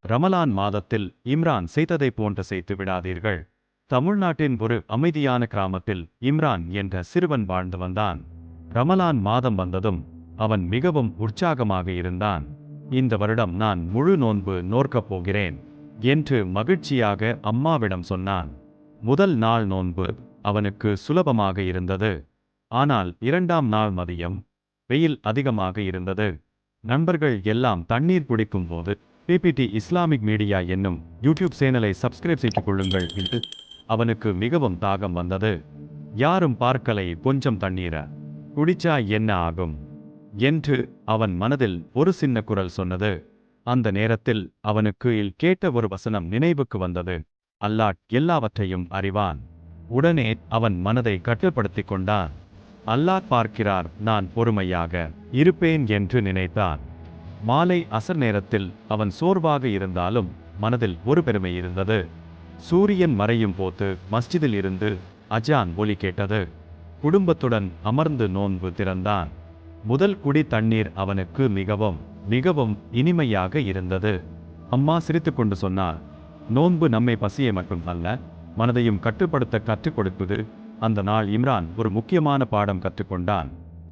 ரமலான் மாதத்தில் இம்ரான் செய்ததைப் போன்று செய்து விடாதீர்கள். தமிழ்நாட்டின் ஒரு அமைதியான கிராமத்தில் இம்ரான் என்ற சிறுவன் வாழ்ந்து வந்தான். ரமலான் மாதம் வந்ததும் அவன் மிகவும் உற்சாகமாக இருந்தான். இந்த வருடம் நான் முழு நோன்பு நோற்கப் போகிறேன் என்று மகிழ்ச்சியாக அம்மாவிடம் சொன்னான். முதல் நாள் நோன்பு அவனுக்கு சுலபமாக இருந்தது. ஆனால் இரண்டாம் நாள் மதியம் வெயில் அதிகமாக இருந்தது. நண்பர்கள் எல்லாம் தண்ணீர் குடிக்கும் போது பிபிடி இஸ்லாமிக் மீடியா என்னும் யூடியூப் சேனலை சப்ஸ்கிரைப் செய்து கொள்ளுங்கள் என்று அவனுக்கு மிகவும் தாகம் வந்தது. யாரும் பார்க்கலை, கொஞ்சம் தண்ணீரா குடிச்சா என்ன ஆகும் என்று அவன் மனதில் ஒரு சின்ன குரல் சொன்னது. அந்த நேரத்தில் அவனுக்கு கேட்ட ஒரு வசனம் நினைவுக்கு வந்தது. அல்லாஹ் எல்லாவற்றையும் அறிவான். உடனே அவன் மனதை கட்டுப்படுத்திக் கொண்டான். அல்லாஹ் பார்க்கிறார், நான் பொறுமையாக இருப்பேன் என்று நினைத்தான். மாலை அசர் நேரத்தில் அவன் சோர்வாக இருந்தாலும் மனதில் ஒரு பெருமை இருந்தது. சூரியன் மறையும் போது மஸ்ஜிதில் இருந்து அஜான் ஒலி கேட்டது. குடும்பத்துடன் அமர்ந்து நோன்பு திறந்தான். முதல் குடி தண்ணீர் அவனுக்கு மிகவும் மிகவும் இனிமையாக இருந்தது. அம்மா சிரித்துக்கொண்டு சொன்னார், நோன்பு நம்மை பசியை மட்டும் அல்ல, மனதையும் கட்டுப்படுத்த கற்றுக் கொடுப்பது. அந்த நாள் இம்ரான் ஒரு முக்கியமான பாடம் கற்றுக்கொண்டான்.